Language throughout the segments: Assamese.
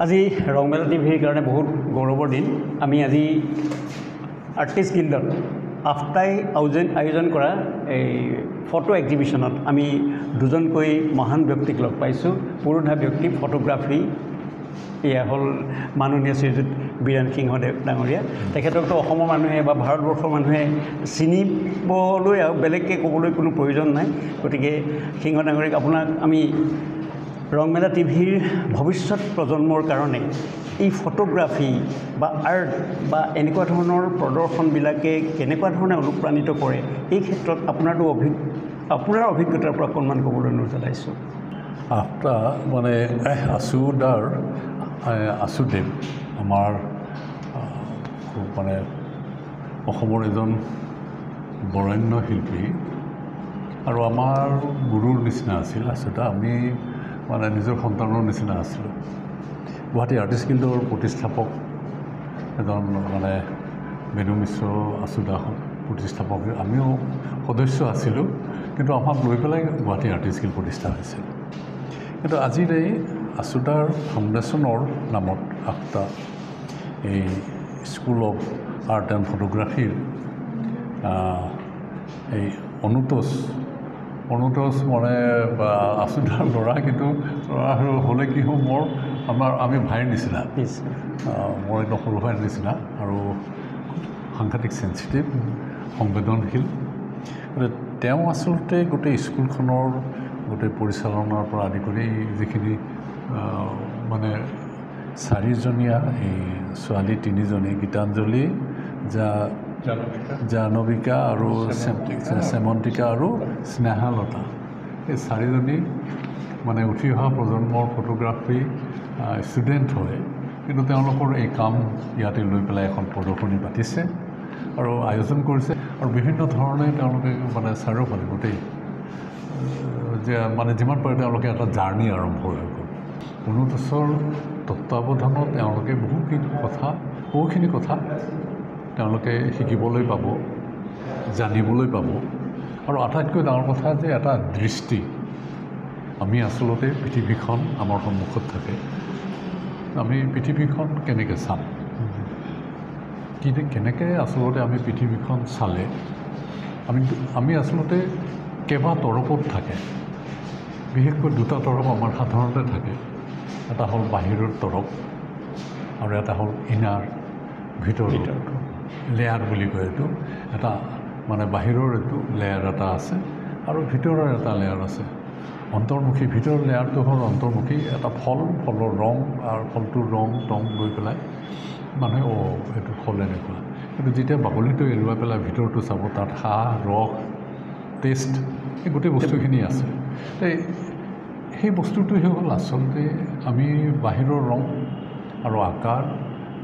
আজি ৰংমেলা টিভিৰ কাৰণে বহুত গৌৰৱৰ দিন। আমি আজি আৰ্টিষ্ট গিল্ডত আফতাই আয়োজন কৰা এই ফটো এক্সিবিশ্যনত আমি দুজনকৈ মহান ব্যক্তিক লগ পাইছোঁ। পুৰুষা ব্যক্তি ফটোগ্ৰাফী এয়া হ'ল মাননীয় শ্ৰীযুত বীৰেন সিংহদেৱ ডাঙৰীয়া। তেখেতকতো অসমৰ মানুহে বা ভাৰতবৰ্ষৰ মানুহে চিনিবলৈ আৰু বেলেগকৈ ক'বলৈ কোনো প্ৰয়োজন নাই। গতিকে সিংহ ডাঙৰীয়াক আপোনাক আমি ৰংমেলা টিভিৰ ভৱিষ্যত প্ৰজন্মৰ কাৰণে এই ফটোগ্ৰাফী বা আৰ্ট বা এনেকুৱা ধৰণৰ প্ৰদৰ্শনবিলাকে কেনেকুৱা ধৰণে অনুপ্ৰাণিত কৰে, এই ক্ষেত্ৰত আপোনাৰ অভিজ্ঞতাৰ পৰা অকণমান ক'বলৈ অনুৰোধ জনাইছোঁ। আফতা মানে আছুদেৱ আমাৰ খুব মানে অসমৰ এজন বৰেণ্য শিল্পী আৰু আমাৰ গুৰুৰ নিচিনা আছিল। আচলতে আমি মানে নিজৰ সন্তানৰ নিচিনা আছিলোঁ। গুৱাহাটী আৰ্টিষ্ট গিল্ডৰ প্ৰতিষ্ঠাপক এজন মানে বেণু মিশ্ৰ আছুদাহঁত প্ৰতিষ্ঠাপক, আমিও সদস্য আছিলোঁ, কিন্তু আমাক লৈ পেলাই গুৱাহাটী আৰ্টিষ্ট গিল্ড প্ৰতিষ্ঠা হৈছিল। কিন্তু আজিৰ এই আছুদাৰ ফাউণ্ডেশ্যনৰ নামত আফতা এই স্কুল অফ আৰ্ট এণ্ড ফটোগ্ৰাফীৰ এই অনুতোষ মানে আছুদাৰ ল'ৰা, কিন্তু ল'ৰা হ'লে কি হ'ব, আমি ভাইৰ নিচিনা, মোৰ একদম সৰু ভাইৰ নিচিনা আৰু সাংঘাতিক চেঞ্চিটিভ, সংবেদনশীল। গতিকে তেওঁ আচলতে গোটেই স্কুলখনৰ গোটেই পৰিচালনাৰ পৰা আদি কৰি যিখিনি মানে 4জনীয়া এই ছোৱালী 3জনী, গীতাঞ্জলি, জাহ্নৱিকা আৰু চেমন্তিকা আৰু স্নেহালতা, এই 4জনী মানে উঠি অহা প্ৰজন্মৰ ফটোগ্ৰাফী ষ্টুডেণ্ট হয়। কিন্তু তেওঁলোকৰ এই কাম ইয়াতে লৈ পেলাই এখন প্ৰদৰ্শনী পাতিছে আৰু আয়োজন কৰিছে, আৰু বিভিন্ন ধৰণে তেওঁলোকে মানে চাৰিওফালে গোটেই যে মানে যিমান পাৰে তেওঁলোকে এটা জাৰ্ণি আৰম্ভ হৈ গ'ল। অনুতোষৰ তত্ত্বাৱধানত তেওঁলোকে বহুখিনি কথা তেওঁলোকে শিকিবলৈ পাব, জানিবলৈ পাব। আৰু আটাইতকৈ ডাঙৰ কথা যে এটা দৃষ্টি, আমি আচলতে পৃথিৱীখন আমাৰ সন্মুখত থাকে, আমি পৃথিৱীখন কেনেকৈ চাম, কেনেকৈ আচলতে আমি পৃথিৱীখন চালে আমি আচলতে কেইবা তৰফত থাকে, বিশেষকৈ 2টা তৰফ আমাৰ সাধাৰণতে থাকে। এটা হ'ল বাহিৰৰ তৰফ আৰু এটা হ'ল ভিতৰৰ লেয়াৰ বুলি কয়। এইটো এটা মানে বাহিৰৰ এইটো লেয়াৰ এটা আছে আৰু ভিতৰৰ এটা লেয়াৰ আছে অন্তৰ্মুখী। ভিতৰৰ লেয়াৰটো হ'ল অন্তৰ্মুখী, এটা ফলৰ ৰং আৰু ফলটোৰ ৰং লৈ পেলাই মানুহে এইটো ফল এনেকুৱা। কিন্তু যেতিয়া বাকলিটো এৰুৱাই পেলাই ভিতৰটো চাব, তাত ৰস, টেষ্ট, এই গোটেই বস্তুখিনি আছে। সেই বস্তুটোৱে হ'ল আচলতে আমি বাহিৰৰ ৰং আৰু আকাৰ,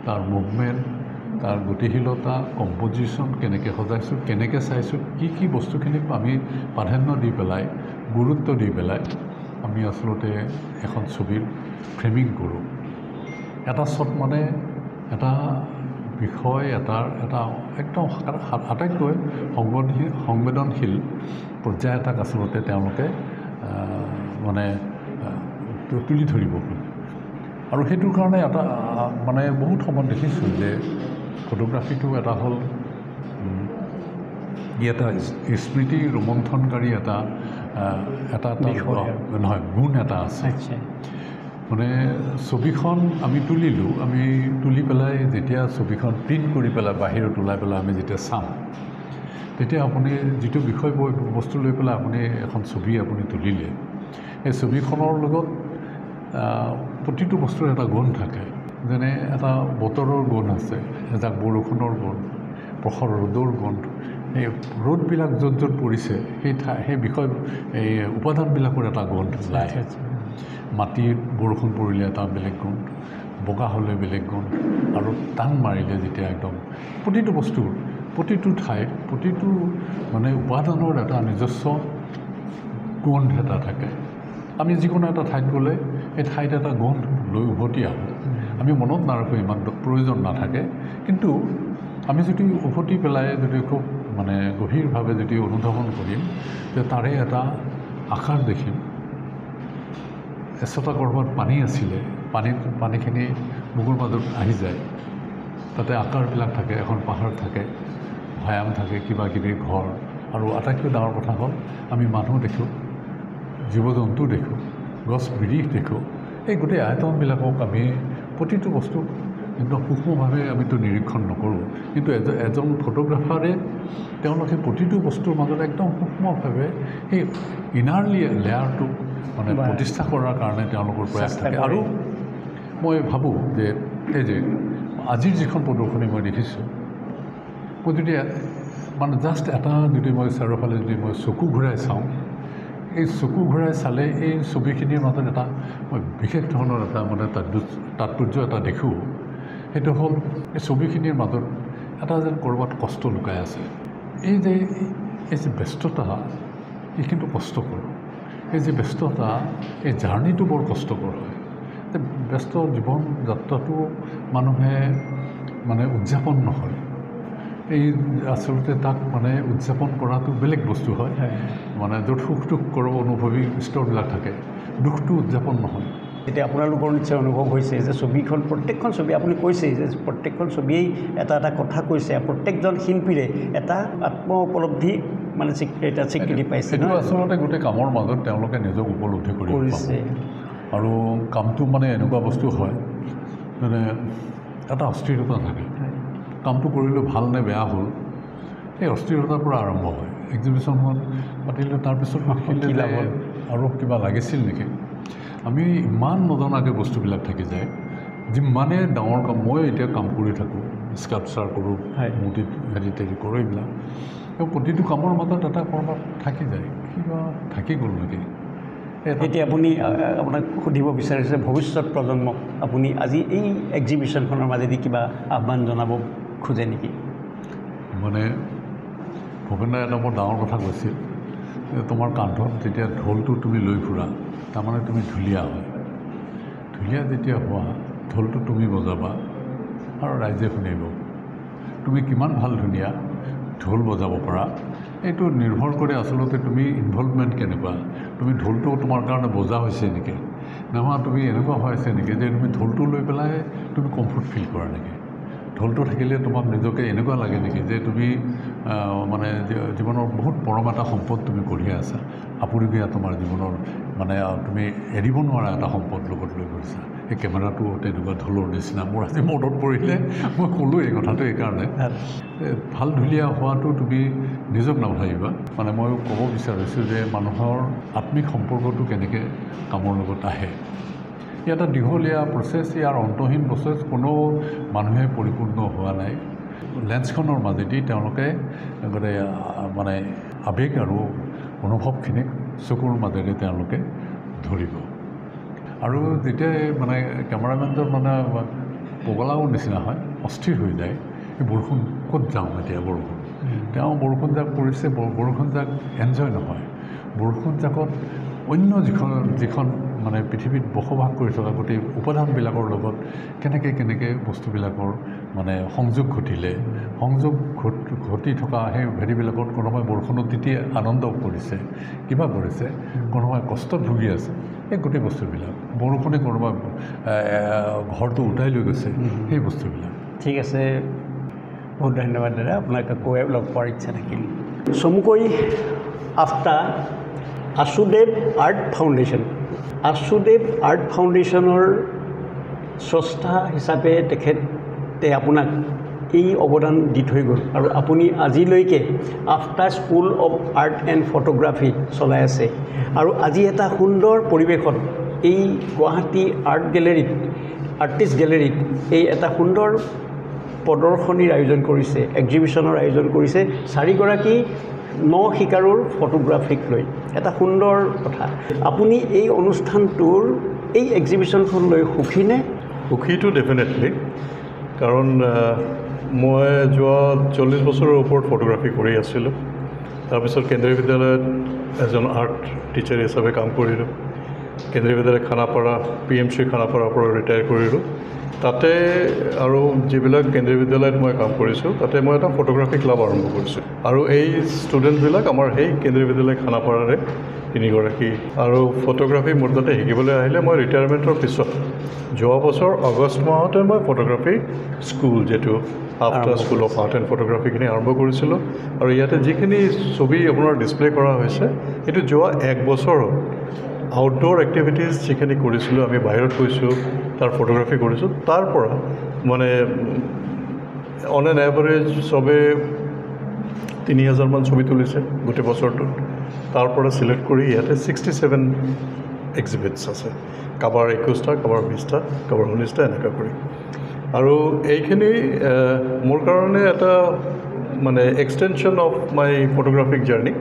তাৰ মুভমেণ্ট, তাৰ গতিশীলতা, কম্পজিশ্যন, কেনেকৈ সজাইছোঁ, কেনেকৈ চাইছোঁ, কি বস্তুখিনিক আমি প্ৰাধান্য দি পেলাই, গুৰুত্ব দি পেলাই আমি আচলতে এখন ছবিৰ ফ্ৰেমিং কৰোঁ। এটা শ্বট মানে এটা বিষয়, এটা একদম আটাইতকৈ সংবেদনশীল পৰ্যায় এটাক আচলতে তেওঁলোকে মানে তুলি ধৰিব খোজে। আৰু সেইটোৰ কাৰণে এটা মানে বহুত সময়ত দেখিছোঁ যে ফটোগ্ৰাফীটো এটা হ'ল এটা স্মৃতি ৰোমন্থনকাৰী এটা নহয়, গুণ এটা আছে। মানে ছবিখন আমি তুলি পেলাই যেতিয়া ছবিখন প্ৰিণ্ট কৰি পেলাই বাহিৰত ওলাই পেলাই আমি যেতিয়া চাম, তেতিয়া আপুনি যিটো বিষয় বস্তু লৈ পেলাই আপুনি এখন ছবি আপুনি তুলিলে, সেই ছবিখনৰ লগত প্ৰতিটো বস্তুৰ এটা গুণ থাকে। যেনে এটা বতৰৰ গুণ আছে, এজাক বৰষুণৰ গুণ, প্ৰখৰ ৰ'দৰ গুণ, এই ৰ'দবিলাক য'ত পৰিছে সেই বিষয় এই উপাদানবিলাকৰ এটা গুণ ওলায়। মাটিত বৰষুণ পৰিলে এটা বেলেগ গুণ, বগা হ'লে বেলেগ গুণ, আৰু টান মাৰিলে যেতিয়া একদম প্ৰতিটো ঠাইত প্ৰতিটো মানে উপাদানৰ এটা নিজস্ব গোন্ধ এটা থাকে। আমি যিকোনো এটা ঠাইত গ'লে সেই ঠাইত এটা গোন্ধ লৈ উভতি আহোঁ, আমি মনত নাৰাখোঁ, ইমান প্ৰয়োজন নাথাকে। কিন্তু আমি যদি উভতি পেলাই যদি খুব মানে গভীৰভাৱে যদি অনুধাৱন কৰিম, যে তাৰে এটা আকাৰ দেখিম, এচটা ক'ৰবাত পানী আছিলে, পানীখিনি বুকুৰ মাজত আহি যায় তাতে আকাৰবিলাক থাকে এখন পাহাৰ থাকে ভৈয়াম থাকে কিবা কিবি ঘৰ আৰু আটাইতকৈ ডাঙৰ কথা হ'ল আমি মানুহ দেখোঁ জীৱ জন্তু দেখোঁ গছ বিৰিখ দেখোঁ এই গোটেই আয়তনবিলাকক আমি প্ৰতিটো বস্তু একদম সূক্ষ্মভাৱে আমিতো নিৰীক্ষণ নকৰোঁ কিন্তু এজন ফটোগ্ৰাফাৰে তেওঁলোকে প্ৰতিটো বস্তুৰ মাজত একদম সূক্ষ্মভাৱে সেই ইনাৰলি লেয়াৰটো মানে প্ৰতিষ্ঠা কৰাৰ কাৰণে তেওঁলোকৰ প্ৰয়াস থাকে আৰু মই ভাবোঁ যে এই যে আজিৰ যিখন প্ৰদৰ্শনী মই দেখিছোঁ মই যদি মানে জাষ্ট এটা যদি মই চাৰিওফালে যদি মই চকু ঘূৰাই চাওঁ এই চকু ঘূৰাই চালে এই ছবিখিনিৰ মাজত এটা মই বিশেষ ধৰণৰ এটা মানে তাৎপৰ্য এটা দেখোঁ সেইটো হ'ল এই ছবিখিনিৰ মাজত এটা যেন ক'ৰবাত কষ্ট লুকাই আছে এই যে ব্যস্ততা এইখিনিতো কষ্টকৰ এই যে ব্যস্ততা এই জাৰ্ণিটো বৰ কষ্টকৰ হয় ব্যস্ত জীৱন যাত্ৰাটো মানুহে মানে উদযাপন নহয় এই আচলতে তাক মানে উদযাপন কৰাটো বেলেগ বস্তু হয় মানে য'ত সুখ দুখ কৰোঁ অনুভৱী স্তৰবিলাক থাকে দুখটো উদযাপন নহয় এতিয়া আপোনালোকৰ নিশ্চয় অনুভৱ হৈছে যে ছবিখন প্ৰত্যেকখন ছবি আপুনি কৈছেই যে প্ৰত্যেকখন ছবিয়েই এটা এটা কথা কৈছে প্ৰত্যেকজন শিল্পীৰে এটা আত্ম উপলব্ধি মানে এটা স্বীকৃতি পাইছে এইটো আচলতে গোটেই কামৰ মাজত তেওঁলোকে নিজক উপলব্ধি কৰিছে আৰু কামটো মানে এনেকুৱা বস্তু হয় মানে এটা অস্থিৰতা থাকে কামটো কৰিলোঁ ভাল নে বেয়া হ'ল এই অস্থিৰতাৰ পৰা আৰম্ভ হয় এক্সিবিশ্যনখন পাতিলোঁ তাৰপিছত আৰু কিবা লাগিছিল নেকি আমি ইমান নজনাকৈ বস্তুবিলাক থাকি যায় যিমানে ডাঙৰ কাম মই এতিয়া কাম কৰি থাকোঁ স্কাল্পচাৰ কৰোঁ মূৰ্তি হেৰি কৰোঁ এইবিলাক প্ৰতিটো কামৰ মাজত এটা ক'ৰবাত থাকি যায় কিবা থাকি গ'ল নেকি এতিয়া আপুনি আপোনাক সুধিব বিচাৰিছে ভৱিষ্যত প্ৰজন্মক আপুনি আজি এই এক্সিবিশ্যনখনৰ মাজেদি কিবা আহ্বান জনাব খোজে নেকি মানে ভূপেন্দ্ৰই এটা বৰ ডাঙৰ কথা কৈছিল তোমাৰ কান্ধত যেতিয়া ঢোলটো তুমি লৈ ফুৰা তাৰমানে তুমি ঢুলীয়া হয় ঢুলীয়া যেতিয়া হোৱা ঢোলটো তুমি বজাবা আৰু ৰাইজে শুনিব তুমি কিমান ভাল ধুনীয়া ঢোল বজাব পাৰা এইটো নিৰ্ভৰ কৰে আচলতে তুমি ইনভলভমেণ্ট কেনেকুৱা তুমি ঢোলটো তোমাৰ কাৰণে বজা হৈছে নেকি নহয় তুমি এনেকুৱা হৈ আছে নেকি যে তুমি ঢোলটো লৈ পেলাই তুমি কমফৰ্ট ফিল কৰা নেকি ঢোলটো থাকিলে তোমাক নিজকে এনেকুৱা লাগে নেকি যে তুমি মানে জীৱনৰ বহুত পৰম এটা সম্পদ তুমি কঢ়িয়াই আছা আপুৰুগীয়া তোমাৰ জীৱনৰ মানে তুমি এৰিব নোৱাৰা এটা সম্পদ লগত লৈ গৈছা এই কেমেৰাটো তেনেকুৱা ঢোলৰ নিচিনা মোৰ আজি মনত পৰিলে মই ক'লোঁ এই কথাটো এইকাৰণে ভাল ঢুলীয়া হোৱাটো তুমি নিজক নাভাবিবা মানে মই ক'ব বিচাৰিছোঁ যে মানুহৰ আত্মিক সম্পৰ্কটো কেনেকৈ কামৰ লগত আহে এটা দীঘলীয়া প্ৰচেছ ইয়াৰ অন্তহীন প্ৰচেছ কোনো মানুহে পৰিপূৰ্ণ হোৱা নাই লেন্সখনৰ মাজেদি তেওঁলোকে গোটেই মানে আৱেগ আৰু অনুভৱখিনিক চকুৰ মাজেৰে তেওঁলোকে ধৰিব আৰু যেতিয়া মানে কেমেৰামেনজন মানে পগলাও নিচিনা হয় অস্থিৰ হৈ যায় এই বৰষুণ ক'ত যাওঁ এতিয়া বৰষুণ তেওঁ বৰষুণ জাক পৰিছে বৰষুণ জাক এনজয় নহয় বৰষুণ জাকত অন্য যিখন মানে পৃথিৱীত বসবাস কৰি থকা গোটেই উপাদানবিলাকৰ লগত কেনেকৈ বস্তুবিলাকৰ মানে সংযোগ ঘটি থকা সেই হেৰিবিলাকত কোনোবাই বৰষুণত তিতি আনন্দ কৰিছে কিবা কৰিছে কোনোবাই কষ্টত ভুগি আছে এই গোটেই বস্তুবিলাক বৰষুণে কোনোবা ঘৰটো উটাই লৈ গৈছে সেই বস্তুবিলাক ঠিক আছে বহুত ধন্যবাদ দাদা আপোনাক আকৌ লগ পোৱাৰ ইচ্ছা থাকিল চমুকৈ আফটা আশুদেৱ আৰ্ট ফাউণ্ডেশ্যনৰ স্ৰষ্টা হিচাপে তেখেতে আপোনাক এই অৱদান দি থৈ গ'ল আৰু আপুনি আজিলৈকে আফটা school of art and photography চলাই আছে আৰু আজি এটা সুন্দৰ পৰিৱেশত এই গুৱাহাটী আৰ্টিষ্ট গেলেৰীত এই এটা সুন্দৰ প্ৰদৰ্শনীৰ আয়োজন কৰিছে এক্সিবিশ্যনৰ আয়োজন কৰিছে 4গৰাকী শিকাৰুৰ ফটোগ্ৰাফিক লৈ এটা সুন্দৰ কথা আপুনি এই অনুষ্ঠানটোৰ এই এক্সিবিশ্যনখন লৈ সুখীনে সুখীটো ডেফিনেটলি কাৰণ মই যোৱা 40 বছৰৰ ওপৰত ফটোগ্ৰাফি কৰি আছিলোঁ তাৰপিছত কেন্দ্ৰীয় বিদ্যালয়ত এজন আৰ্ট টিচাৰ হিচাপে কাম কৰিলোঁ কেন্দ্ৰীয় বিদ্যালয় খানাপাৰা PMC খানাপাৰাৰ পৰা ৰিটায়াৰ কৰিলোঁ তাতে আৰু যিবিলাক কেন্দ্ৰীয় বিদ্যালয়ত মই কাম কৰিছোঁ তাতে মই এটা ফটোগ্ৰাফী ক্লাব আৰম্ভ কৰিছোঁ আৰু এই ষ্টুডেণ্টবিলাক আমাৰ সেই কেন্দ্ৰীয় বিদ্যালয় খানাপাৰাৰে 3গৰাকী আৰু ফটোগ্ৰাফী মোৰ তাতে শিকিবলৈ আহিলে মই ৰিটায়াৰমেণ্টৰ পিছত যোৱা বছৰ আগষ্ট মাহতে মই ফটোগ্ৰাফী স্কুল যিটো after school of art and ফটোগ্ৰাফীখিনি আৰম্ভ কৰিছিলোঁ আৰু ইয়াতে যিখিনি ছবি আপোনাৰ ডিছপ্লে কৰা হৈছে সেইটো যোৱা 1 বছৰত আউটডোৰ এক্টিভিটিজ যিখিনি কৰিছিলোঁ আমি বাহিৰত গৈছোঁ তাৰ ফটোগ্ৰাফী কৰিছোঁ তাৰ পৰা মানে অন এন এভাৰেজ চবে 3000 মান ছবি তুলিছে গোটেই বছৰটোত তাৰ পৰা চিলেক্ট কৰি ইয়াতে 67 এক্সিবিটছ আছে কাৰোবাৰ 21টা কাৰোবাৰ 20টা কাৰোবাৰ 19টা এনেকুৱা কৰি আৰু এইখিনি মোৰ কাৰণে এটা মানে extension of my photographic journey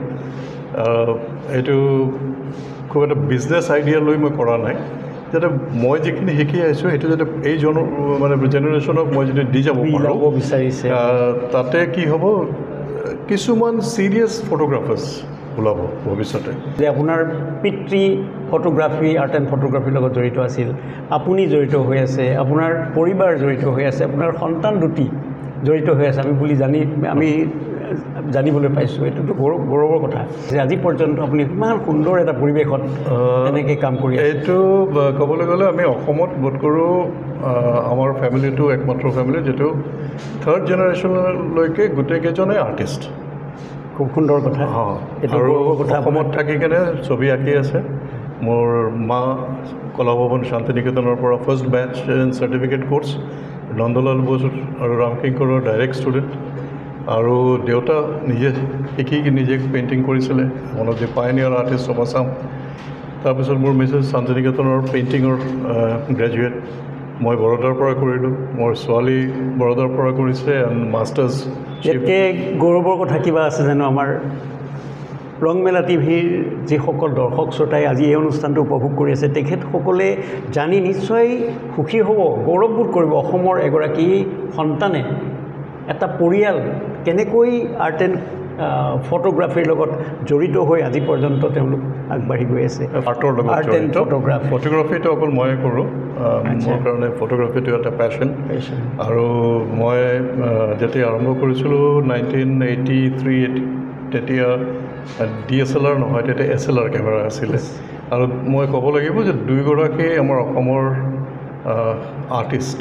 এইটো খুব এটা বিজনেছ আইডিয়া লৈ মই কৰা নাই যাতে মই যিখিনি শিকি আহিছোঁ সেইটো যাতে এই মানে জেনেৰেশ্যনক মই যদি দি যাব পাৰোঁ বিচাৰিছে তাতে কি হ'ব কিছুমান ছিৰিয়াছ ফটোগ্ৰাফাৰ্ছ ওলাব ভৱিষ্যতে যে আপোনাৰ পিতৃ ফটোগ্ৰাফী আৰ্ট এণ্ড ফটোগ্ৰাফীৰ লগত জড়িত আছিল আপুনি জড়িত হৈ আছে আপোনাৰ পৰিবাৰ জড়িত হৈ আছে আপোনাৰ সন্তান দুটি জড়িত হৈ আছে আমি জানিবলৈ পাইছোঁ এইটোতো গৌৰৱৰ কথা যে আজি পৰ্যন্ত আপুনি ইমান সুন্দৰ এটা পৰিৱেশত এনেকৈ কাম কৰি আছে এইটো ক'বলৈ গ'লে আমি অসমত বোধ কৰোঁ আমাৰ ফেমিলিটো একমাত্ৰ ফেমিলি যিটো 3rd জেনেৰেশ্যনলৈকে গোটেইকেইজনে আৰ্টিষ্ট খুব সুন্দৰ কথা আৰু অসমত থাকি কেনে ছবি আঁকি আছে মোৰ মা কলাভৱন শান্তিনিকেতনৰ পৰা ফাৰ্ষ্ট বেচ চাৰ্টিফিকেট কোৰ্চ নন্দলাল বোস আৰু ৰামকিংকৰৰ ডাইৰেক্ট ষ্টুডেণ্ট আৰু দেউতা নিজে শিকি নিজে পেইণ্টিং কৰিছিলে one of the পায়নিয়াৰ artist of Assam তাৰপিছত মোৰ মিছেছ শান্তিনিকেতনৰ পেইণ্টিঙৰ গ্ৰেজুৱেট মই বৰোদাৰ পৰা কৰিলোঁ মোৰ ছোৱালী বৰোদাৰ পৰা কৰিছে এণ্ড মাষ্টাৰ্ছ ইয়াতকৈ গৌৰৱৰ কথা কিবা আছে জানো আমাৰ ৰংমেলা টিভিৰ যিসকল দৰ্শক শ্ৰোতাই আজি এই অনুষ্ঠানটো উপভোগ কৰি আছে তেখেতসকলে জানি নিশ্চয় সুখী হ'ব গৌৰৱবোধ কৰিব অসমৰ এগৰাকী সন্তানে এটা পৰিয়াল কেনেকৈ আৰ্ট এণ্ড ফটোগ্ৰাফীৰ লগত জড়িত হৈ আজি পৰ্যন্ত তেওঁলোক আগবাঢ়ি গৈ আছে আৰ্টৰ লগত আৰ্ট এণ্ড ফটোগ্ৰাফীটো অকল ময়ে কৰোঁ মোৰ কাৰণে ফটোগ্ৰাফীটো এটা পেশ্যন আৰু মই যেতিয়া আৰম্ভ কৰিছিলোঁ 1983 তেতিয়া DSLR নহয় তেতিয়া SLR কেমেৰা আছিলে আৰু মই ক'ব লাগিব যে 2গৰাকী আমাৰ অসমৰ আৰ্টিষ্ট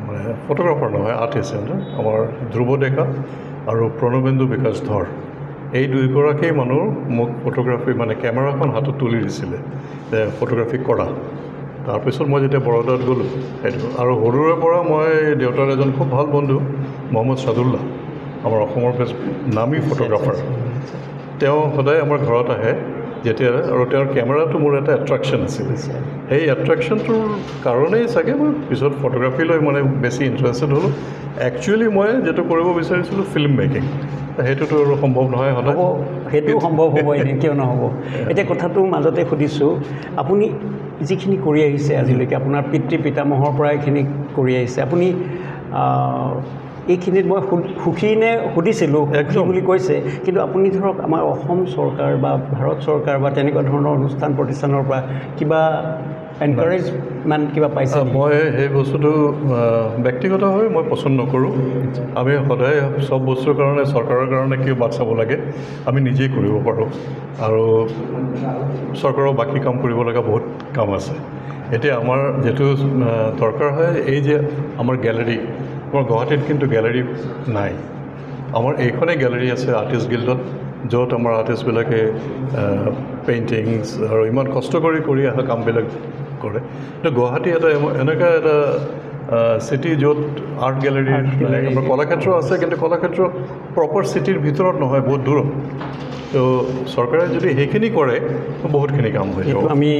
মানে ফটোগ্ৰাফাৰ নহয় আৰ্টিষ্ট আমাৰ ধ্ৰুৱ ডেকা আৰু প্ৰণৱেন্দু বিকাশ ধৰ এই 2গৰাকী মানুহ মোক ফটোগ্ৰাফী মানে কেমেৰাখন হাতত তুলি দিছিলে যে ফটোগ্ৰাফী কৰা তাৰপিছত মই যেতিয়া বৰোদাত গ'লোঁ সেইটো আৰু সৰুৰে পৰা মই দেউতাৰ এজন খুব ভাল বন্ধু মহম্মদ ছাদুল্লাহ আমাৰ অসমৰ নামী ফটোগ্ৰাফাৰ তেওঁ সদায় আমাৰ ঘৰত আহে যেতিয়া আৰু তেওঁৰ কেমেৰাটো মোৰ এটা এট্ৰেকশ্যন আছিল সেই এট্ৰেকশ্যনটোৰ কাৰণেই চাগে মই পিছত ফটোগ্ৰাফীলৈ মানে বেছি ইণ্টাৰেষ্টেড হ'লোঁ একচুৱেলি মই যিটো কৰিব বিচাৰিছিলোঁ ফিল্ম মেকিং সেইটোতো আৰু সম্ভৱ নহয় সদায় সেইটো সম্ভৱ হ'ব এনেই কিয় নহ'ব এতিয়া কথাটো মাজতে সুধিছোঁ আপুনি যিখিনি কৰি আহিছে আজিলৈকে আপোনাৰ পিতৃ পিতামহৰ পৰা এইখিনি কৰি আহিছে আপুনি এইখিনিত মই সুখী নে সুধিছিলোঁ সুখী বুলি কৈছে কিন্তু আপুনি ধৰক আমাৰ অসম চৰকাৰ বা ভাৰত চৰকাৰ বা তেনেকুৱা ধৰণৰ অনুষ্ঠান প্ৰতিষ্ঠানৰ পৰা কিবা এনকাৰেজমেণ্ট কিবা পাইছে মই সেই বস্তুটো ব্যক্তিগতভাৱে মই পচন্দ নকৰোঁ আমি সদায় চব বস্তুৰ কাৰণে চৰকাৰৰ কাৰণে কিয় বাট চাব লাগে আমি নিজেই কৰিব পাৰোঁ আৰু চৰকাৰৰ বাকী কাম কৰিব লগা বহুত কাম আছে এতিয়া আমাৰ যিটো দৰকাৰ হয় এই যে আমাৰ গেলেৰী আমাৰ গুৱাহাটীত কিন্তু গেলেৰী নাই আমাৰ এইখনেই গেলেৰী আছে আৰ্টিষ্ট গিল্ডত য'ত আমাৰ আৰ্টিষ্টবিলাকে পেইণ্টিংছ আৰু ইমান কষ্ট কৰি অহা কামবিলাক কৰে কিন্তু গুৱাহাটী এটা এনেকুৱা এটা চিটি য'ত আৰ্ট গেলেৰী আমাৰ কলাক্ষেত্ৰ আছে কিন্তু কলাক্ষেত্ৰ প্ৰপাৰ চিটিৰ ভিতৰত নহয় বহুত দূৰত তো চৰকাৰে যদি সেইখিনি কৰে বহুতখিনি কাম হয় এইটো আমি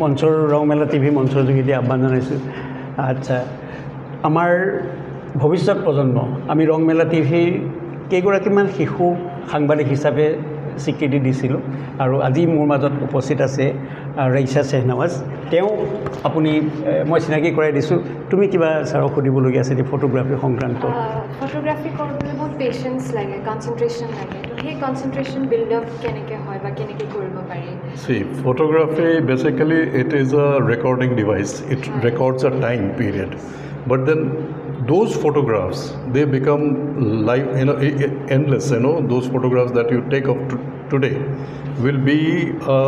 মঞ্চৰ ৰংমেলা টিভি মঞ্চৰ যোগেদি আহ্বান জনাইছোঁ আচ্ছা আমাৰ ভৱিষ্যত প্ৰজন্ম আমি ৰংমেলা টিভিৰ কেইগৰাকীমান শিশু সাংবাদিক হিচাপে স্বীকৃতি দিছিলোঁ আৰু আজি মোৰ মাজত উপস্থিত আছে ৰাইছা শ্বেহনাৱাজ তেওঁ আপুনি মই চিনাকি কৰাই দিছোঁ তুমি কিবা ছাৰক সুধিবলগীয়া আছে ফটোগ্ৰাফী সংক্ৰান্ত ফটোগ্ৰাফী কৰিবলৈ বহুত পেচেঞ্চ লাগে কনচেনট্ৰেশ্যন লাগে তো সেই কনচেনট্ৰেশ্যন বিল্ড আপ কেনেকৈ হয় বা কেনেকৈ কৰিব পাৰি? See, photography basically it is a recording device. It records a time period. But then those photographs, they become live, endless. Those photographs that you take of today will be a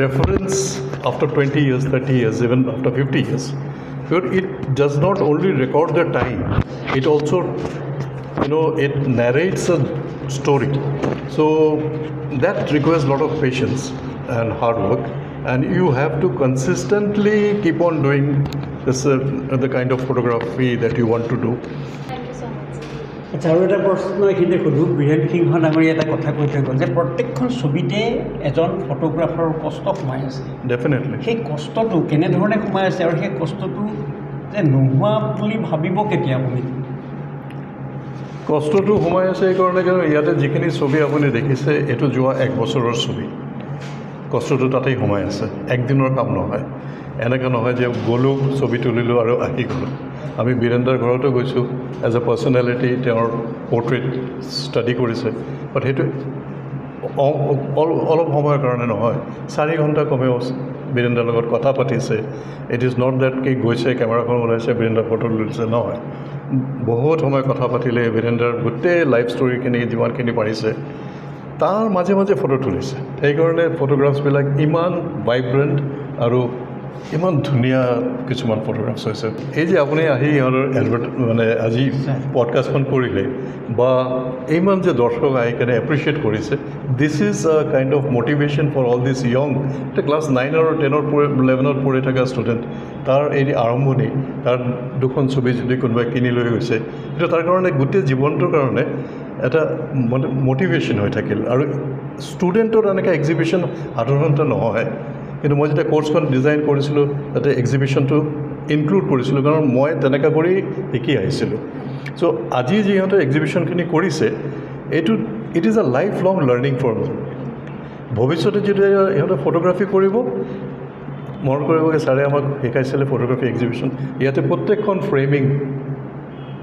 reference after 20 years, 30 years, even after 50 years. But it does not only record the time, it also, it narrates a story. So that requires a lot of patience and hard work, and you have to consistently keep on doing this, the kind of photography that you want to do. Thank you so much. আচ্ছা, আৰু এটা প্ৰশ্ন এইখিনিতে সোধোঁ। বীৰেন সিংহ ডাঙৰীয়া এটা কথা কৈ থৈ গ'ল যে প্ৰত্যেকখন ছবিতে এজন ফটোগ্ৰাফাৰৰ কষ্ট সোমাই আছে। Definitely. সেই কষ্টটো কেনেধৰণে সোমাই আছে আৰু সেই কষ্টটো যে নোহোৱা বুলি ভাবিব কেতিয়া আপুনি? কষ্টটো সোমাই আছে এইকাৰণে কাৰণ ইয়াতে যিখিনি ছবি আপুনি দেখিছে এইটো যোৱা 1 বছৰৰ ছবি। কষ্টটো তাতেই সোমাই আছে, একদিনৰ কাম নহয়। এনেকৈ নহয় যে গ'লোঁ ছবি তুলিলোঁ আৰু আহি গ'লোঁ। আমি বীৰেন্দ্ৰৰ ঘৰতো গৈছোঁ, এজ এ পাৰ্চনেলিটি তেওঁৰ পৰ্ট্ৰেইট ষ্টাডি কৰিছে, বাট সেইটো অলপ সময়ৰ কাৰণে নহয়, 4 ঘণ্টা কমেও বীৰেন্দ্ৰৰ লগত কথা পাতিছে। ইট ইজ নট ডেট কি গৈছে কেমেৰাখন ওলাইছে বীৰেন্দ্ৰৰ ফটো তুলিছে, নহয়। বহুত সময় কথা পাতিলে, বীৰেন্দ্ৰৰ গোটেই লাইফ ষ্টৰিখিনি যিমানখিনি পাৰিছে তাৰ মাজে মাজে ফটো তুলিছে। সেইকাৰণে ফটোগ্ৰাফছবিলাক ইমান ভাইব্ৰেণ্ট আৰু ইমান ধুনীয়া কিছুমান ফটোগ্ৰাফছ হৈছে। এই যে আপুনি আহি সিহঁতৰ আজি পডকাষ্টখন কৰিলে বা ইমান যে দৰ্শক আহি কেনে এপ্ৰিচিয়েট কৰিছে, this is a kind of motivation for all this young, class 9 আৰু 10 11 পঢ়ি থকা ষ্টুডেণ্ট। তাৰ এই আৰম্ভণি, তাৰ 2খন ছবি যদি কোনোবাই কিনি লৈ গৈছে, সেইটো তাৰ কাৰণে গোটেই জীৱনটোৰ কাৰণে এটা মটিভেশ্যন হৈ থাকিল। আৰু ষ্টুডেণ্টৰ এনেকৈ এক্সিবিশ্যন সাধাৰণতে নহয়, কিন্তু মই যেতিয়া কোৰ্চখন ডিজাইন কৰিছিলোঁ তাতে এক্সিবিশ্যনটো ইনক্লুড কৰিছিলোঁ, কাৰণ মই তেনেকুৱা কৰি শিকি আহিছিলোঁ। চ' আজি যিহঁতে এক্সিবিশ্যনখিনি কৰিছে, এইটো it is a life long learning for me. ভৱিষ্যতে যেতিয়া ইহঁতে ফটোগ্ৰাফী কৰিব, মনত কৰিবগৈ ছাৰে আমাক শিকাইছিলে ফটোগ্ৰাফী এক্সিবিশ্যন। ইয়াতে প্ৰত্যেকখন ফ্ৰেমিং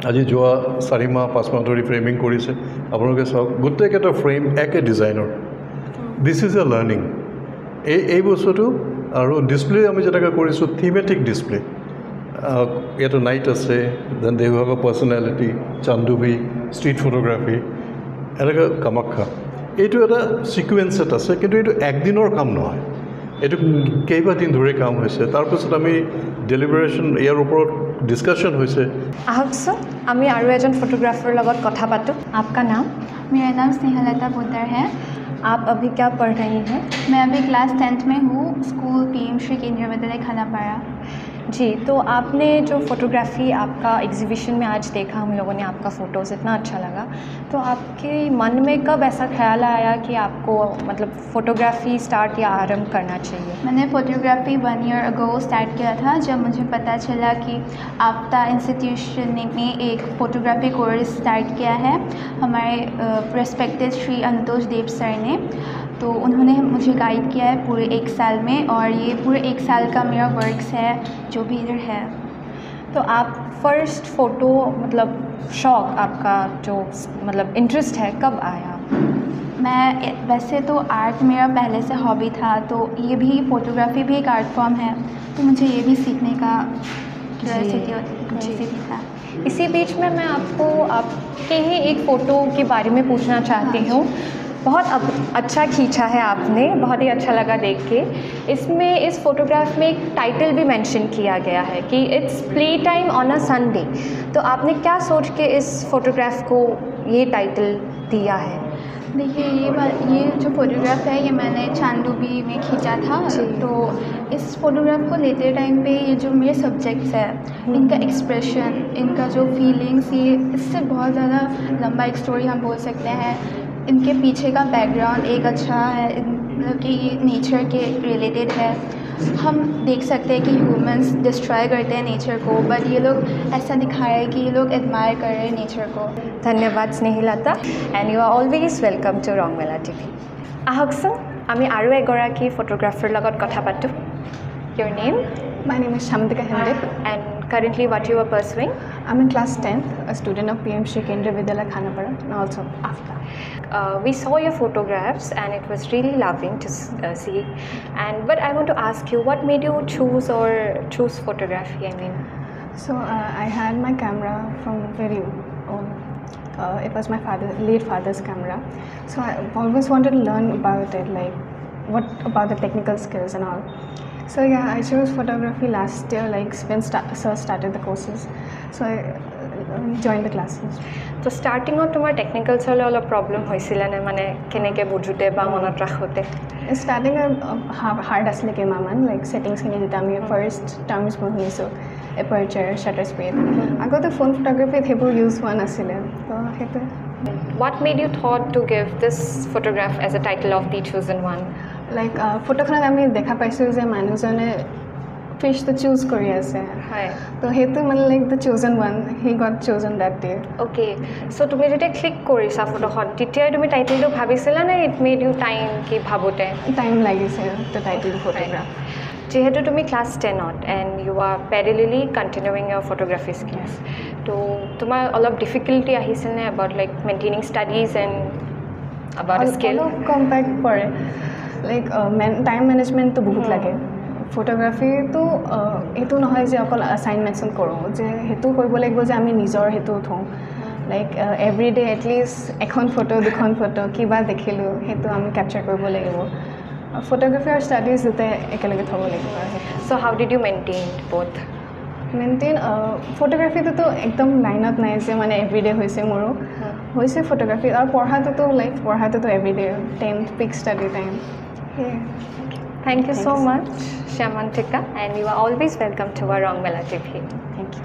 আজি যোৱা 4 মাহ 5 মাহ ধৰি ফ্ৰেমিং কৰিছে। আপোনালোকে চাওক, গোটেইকেইটা ফ্ৰেম একে ডিজাইনৰ। This is a learning. এই বস্তুটো আৰু ডিছপ্লে আমি যেনেকৈ কৰিছোঁ, থিমেটিক ডিছপ্লে। ইয়াতে নাইট আছে, then they have a personality, Chandubi, street photography, এনেকৈ কামাখ্যা। এইটো এটা ছিকুৱেঞ্চত আছে, কিন্তু এইটো একদিনৰ কাম নহয়, এইটো কেইবাদিন ধৰি কাম হৈছে। তাৰপিছত আমি ডেলিভাৰেশ্যন ইয়াৰ ওপৰত ডিছকাশ্যন হৈছে। আহকচোন আমি আৰু এজন ফটোগ্ৰাফাৰৰ লগত কথা পাতোঁ। आपका नाम? मेरा नाम स्नेहलता पोद्दार है। आप अभी क्या पढ़ रही हैं? मैं अभी क्लास 10th में हूँ, स्कूल PM श्री केंद्रीय विद्यालय खानापाड़ा। जी, तो आपने जो फ़ोटोग्राफ़ी आपका एग्जीबिशन में आज देखा, हम लोगों ने आपका फ़ोटोज़ इतना अच्छा लगा, तो आपके मन में कब ऐसा ख्याल आया कि आपको मतलब फ़ोटोग्राफ़ी स्टार्ट या आरंभ करना चाहिए? मैंने फ़ोटोग्राफ़ी 1 ईयर अगो स्टार्ट किया था, जब मुझे पता चला कि आफ्ता इंस्टीट्यूशन में एक फ़ोटोग्राफ़ी कोर्स स्टार्ट किया है हमारे रेस्पेक्टेड श्री अंतोष देव सर ने। तो उन्होंने मुझे गाइड किया है पूरे 1 साल में, और ये पूरे 1 साल का मेरा वर्क्स है जो भी इधर है। तो आप फर्स्ट फ़ोटो मतलब शौक़ आपका जो मतलब इंटरेस्ट है कब आया? मैं वैसे तो आर्ट मेरा पहले से हॉबी था, तो ये भी फ़ोटोग्राफ़ी भी एक आर्ट फॉर्म है, तो मुझे ये भी सीखने का क्यूरियोसिटी था। इसी बीच में मैं आपके ही एक फ़ोटो के बारे में पूछना चाहती हूँ। बहुत अच्छा खींचा है आपने, बहुत ही अच्छा लगा देख के। इसमें इस फ़ोटोग्राफ में एक टाइटल भी मेंशन किया गया है कि it's play time on a Sunday. तो आपने क्या सोच के इस फ़ोटोग्राफ को ये टाइटल दिया है? देखिए, ये जो फ़ोटोग्राफ है ये मैंने चांदूबी में खींचा था। तो इस फ़ोटोग्राफ को लेते टाइम पे ये जो मेरे सब्जेक्ट्स है, इनका एक्सप्रेशन, इनका जो फीलिंग्स, ये इससे बहुत ज़्यादा लंबा एक स्टोरी हम बोल सकते हैं। इनके पीछे का बैकग्राउंड एक अच्छा है, मतलब कि ये नेचर के रिलेटेड है। हम देख सकते हैं कि ह्यूमंस डिस्ट्रॉय करते हैं नेचर को, बट ये लोग ऐसा दिखा रहे हैं कि ये लोग एडमायर कर रहे हैं नेचर को। धन्यवाद Snehilata, and you are always welcome to Rangmela TV. आहकचोन आमी आरो एगराकी फोटोग्राफार लगत कथा पातों। Your name? My name is Shamdika Hende. And currently what you are pursuing? I'm in class 10th, a student of PM Shri Kendriya Vidyalaya Khanapada, and also AFTA. we saw your photographs and it was really loving to see. But I want to ask you, what made you choose photography? I mean, So I had my camera from very old. It was my late father's camera. So I always wanted to learn about it, like what about the technical skills and all. So yeah, I chose photography last year, like when sir started the courses. So I joined the classes. so starting on tomorrow technical sole all problem hoisila na mane keneke bujute ba monot rakhote. Starting hard asile ke maman, like settings khini jeta ami first terms bonhiso, aperture, shutter speed. Agote phone photography hebur use one asile. So hetu What made you thought to give this photograph as a title of the chosen one? like ফটোখনত আমি দেখা পাইছোঁ যে মানুহজনে fish to choose কৰি আছে Hi. তো হেতু মানে like the chosen one, he got chosen that day. Okay, so তুমি যেতিয়া ক্লিক কৰিছা ফটোখন তেতিয়াই তুমি টাইটেলটো ভাবিছিলা নে ইট মেড ইউ টাইম কি ভাবোতে? Time লাগিছে the title photograph. যেহেতু তুমি ক্লাছ 10ত and you are parallelly continuing your photography skills তো তোমাৰ অলপ ডিফিকাল্টি আহিছিল নে about like maintaining studies and about skill? অলপ কম্পেক্ট পৰে লাইক টাইম মেনেজমেণ্টটো বহুত লাগে ফটোগ্ৰাফীটো এইটো নহয় যে অকল এছাইনমেণ্টছন কৰোঁ যে সেইটো কৰিব লাগিব যে আমি নিজৰ সেইটো থওঁ লাইক এভৰি ডে এটলিষ্ট এখন ফটো দুখন ফটো কিবা দেখিলোঁ সেইটো আমি কেপচাৰ কৰিব লাগিব ফটোগ্ৰাফী আৰু ষ্টাডিজ দুটাই একেলগে থ'ব লাগিব আৰু so' how did you maintain both? Maintain ফটোগ্ৰাফীটোতো একদম লাইনত নাই যে মানে এভৰিডে হৈছে মোৰো হৈছে ফটোগ্ৰাফী আৰু পঢ়াটোতো এভৰিডে 10th পিক ষ্টাডি টাইম সেয়ে Thank you so much, Shyamantika, and you are always welcome to our Rangmela TV. Thank you.